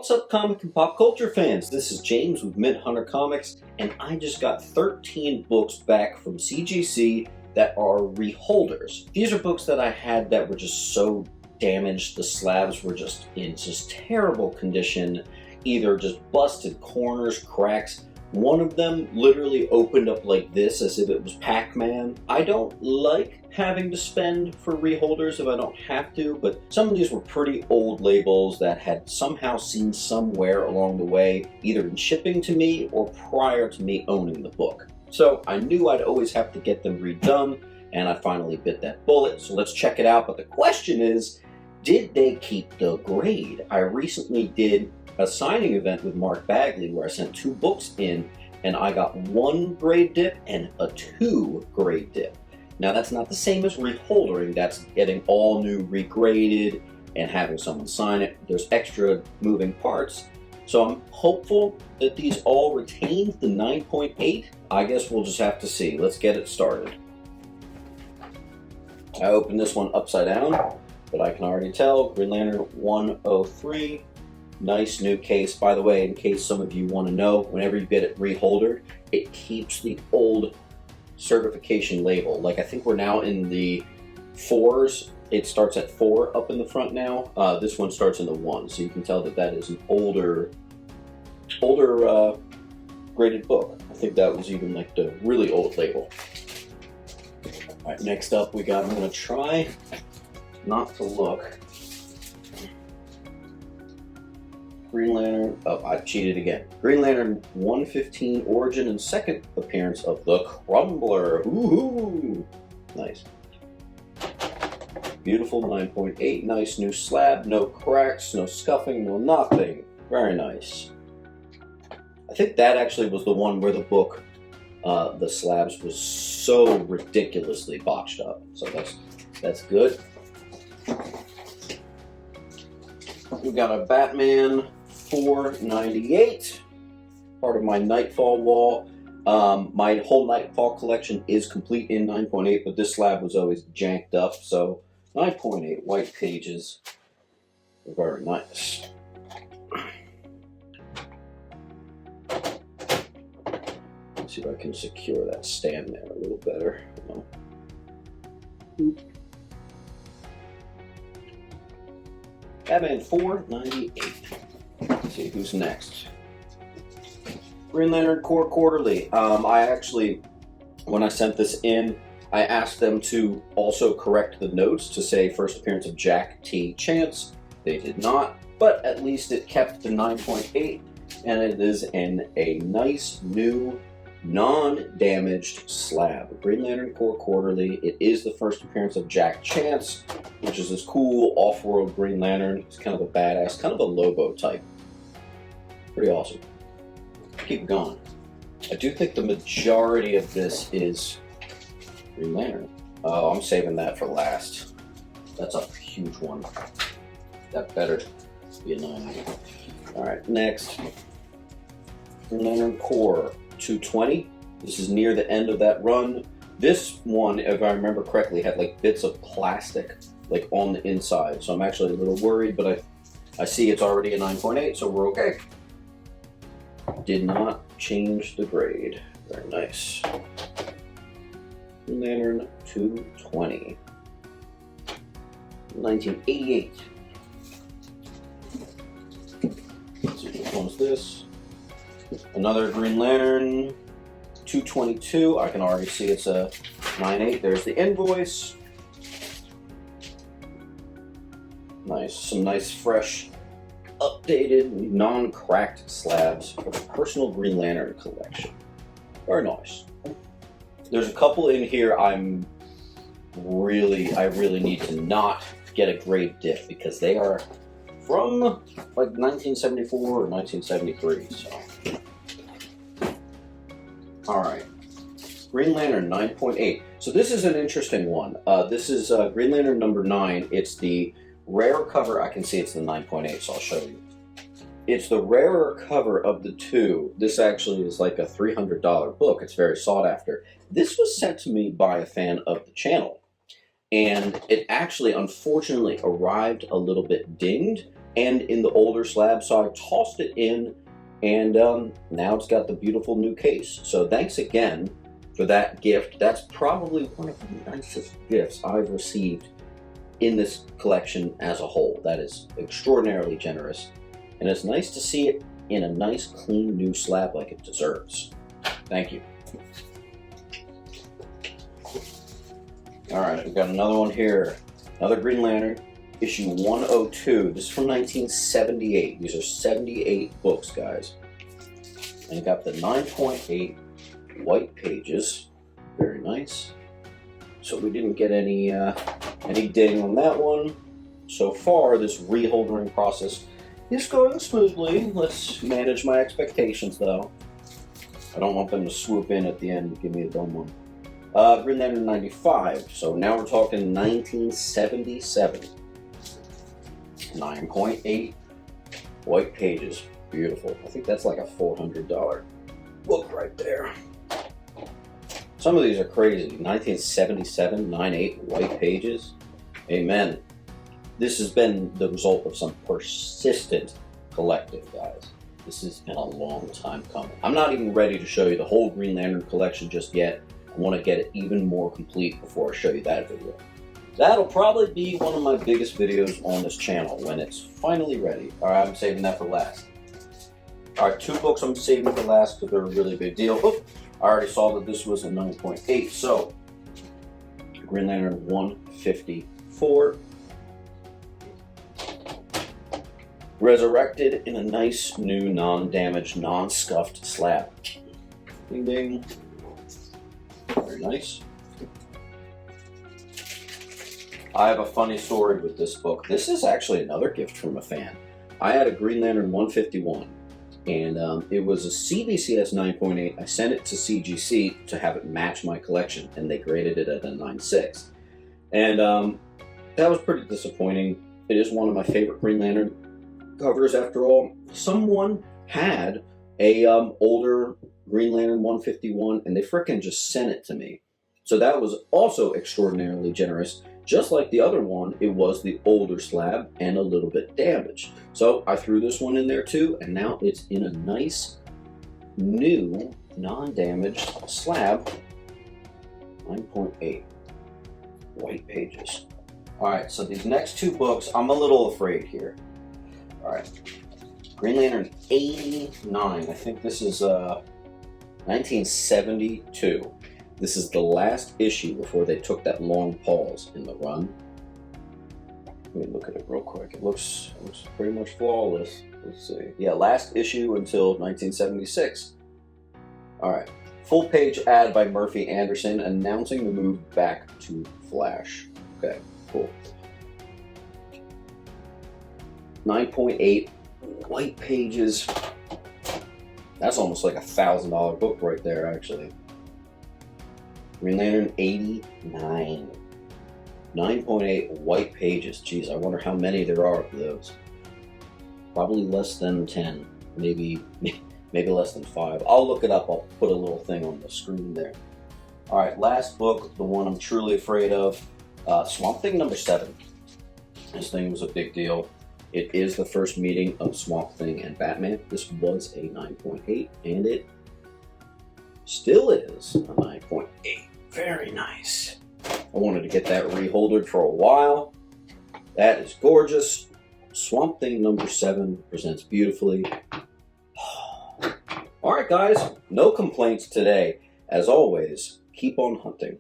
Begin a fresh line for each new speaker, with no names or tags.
What's up, comic and pop culture fans? This is James with Mint Hunter Comics, and I just got 13 books back from CGC that are reholders. These are books that I had that were just so damaged. The slabs were just in terrible condition, either just busted corners, cracks. One of them literally opened up like this as if it was Pac-Man. I don't like having to spend for reholders if I don't have to, but some of these were pretty old labels that had somehow seen somewhere along the way, either in shipping to me or prior to me owning the book. So I knew I'd always have to get them redone, and I finally bit that bullet, so let's check it out. But the question is, did they keep the grade? I recently did a signing event with Mark Bagley where I sent 2 books in, and I got 1 grade dip and a 2 grade dip. Now that's not the same as reholdering. That's getting all new regraded and having someone sign it. There's extra moving parts. So I'm hopeful that these all retain the 9.8. I guess we'll just have to see. Let's get it started. I opened this one upside down, but I can already tell Green Lantern 103. Nice new case. By the way, in case some of you want to know, whenever you get it reholdered, it keeps the old certification label. Like, I think we're now in the 4s. It starts at 4 up in the front now. This one starts in the 1, so you can tell that that is an older graded book. I think that was even like the really old label. All right, next up we got, I'm gonna try not to look. Green Lantern, oh, I cheated again. Green Lantern 115, origin and second appearance of the Crumbler. Woohoo! Nice. Beautiful 9.8, nice new slab, no cracks, no scuffing, no nothing. Very nice. I think that actually was the one where the book, the slabs was so ridiculously botched up. So that's good. We got a Batman 498, part of my Nightfall wall. My whole Nightfall collection is complete in 9.8, but this slab was always janked up, so 9.8 white pages. Very nice. Let's see if I can secure that stand there a little better. Batman 498. Let's see who's next. Green Lantern Corps Quarterly. I actually, when I sent this in, I asked them to also correct the notes to say first appearance of Jack T. Chance. They did not, but at least it kept the 9.8, and it is in a nice new non-damaged slab. Green Lantern Corps Quarterly. It is the first appearance of Jack Chance, which is this cool off-world Green Lantern. He's kind of a badass, kind of a Lobo type. Pretty awesome. Keep it going. I do think the majority of this is Green Lantern. Oh, I'm saving that for last. That's a huge one. That better be a 9. Alright, next. Green Lantern Corps 220. This is near the end of that run. This one, if I remember correctly, had like bits of plastic like on the inside. So I'm actually a little worried, but I see it's already a 9.8, so we're okay. Did not change the grade. Very nice. Green Lantern 220. 1988. Let's see, which one's this? Another Green Lantern 222. I can already see it's a 9.8. There's the invoice. Nice. Some nice, fresh, updated, non-cracked slabs for the personal Green Lantern collection. Very nice. There's a couple in here I really need to not get a grade dip because they are from like 1974 or 1973. So, all right, Green Lantern 9.8. So this is an interesting one. This is Green Lantern number 9. It's the rare cover. I can see it's the 9.8, so I'll show you. It's the rarer cover of the 2. This actually is like a $300 book. It's very sought after. This was sent to me by a fan of the channel, and it actually unfortunately arrived a little bit dinged, and in the older slab, so I tossed it in, and now it's got the beautiful new case. So thanks again for that gift. That's probably one of the nicest gifts I've received in this collection as a whole. That is extraordinarily generous, and it's nice to see it in a nice, clean, new slab like it deserves. Thank you. All right, we've got another one here. Another Green Lantern, issue 102. This is from 1978. These are 78 books, guys. And you got the 9.8 white pages. Very nice. So we didn't get any ding on that one. So far, this reholdering process is going smoothly. Let's manage my expectations, though. I don't want them to swoop in at the end and give me a dumb one. Green Lantern 95. So now we're talking 1977. 9.8 white pages. Beautiful. I think that's like a $400 book right there. Some of these are crazy. 1977, 9.8 white pages. Amen. This has been the result of some persistent collecting, guys. This has been a long time coming. I'm not even ready to show you the whole Green Lantern collection just yet. I want to get it even more complete before I show you that video. That'll probably be one of my biggest videos on this channel when it's finally ready. All right, I'm saving that for last. All right, 2 books I'm saving for last because they're a really big deal. Oh, I already saw that this was a 9.8. So, Green Lantern 154. Resurrected in a nice, new, non-damaged, non-scuffed slab. Ding, ding. Very nice. I have a funny story with this book. This is actually another gift from a fan. I had a Green Lantern 151, and it was a CBCS 9.8. I sent it to CGC to have it match my collection, and they graded it at a 9.6. And that was pretty disappointing. It is one of my favorite Green Lantern covers after all. Someone had a older Green Lantern 151, and they frickin' just sent it to me. So that was also extraordinarily generous. Just like the other one, it was the older slab and a little bit damaged. So I threw this one in there too, and now it's in a nice, new, non-damaged slab. 9.8 white pages. All right, so these next 2 books, I'm a little afraid here. All right, Green Lantern 89. I think this is 1972. This is the last issue before they took that long pause in the run. Let me look at it real quick. It looks pretty much flawless. Let's see. Yeah, last issue until 1976. All right. Full page ad by Murphy Anderson announcing the move back to Flash. Okay, cool. 9.8 white pages. That's almost like a $1,000 book right there, actually. Green Lantern 89. 9.8 white pages. Jeez, I wonder how many there are of those. Probably less than 10. Maybe less than 5. I'll look it up. I'll put a little thing on the screen there. All right, last book, the one I'm truly afraid of. Swamp Thing number 7. This thing was a big deal. It is the first meeting of Swamp Thing and Batman. This was a 9.8, and it still is a 9.8. Very nice. I wanted to get that reholdered for a while. That is gorgeous. Swamp Thing number 7 presents beautifully. All right, guys, no complaints today. As always, keep on hunting.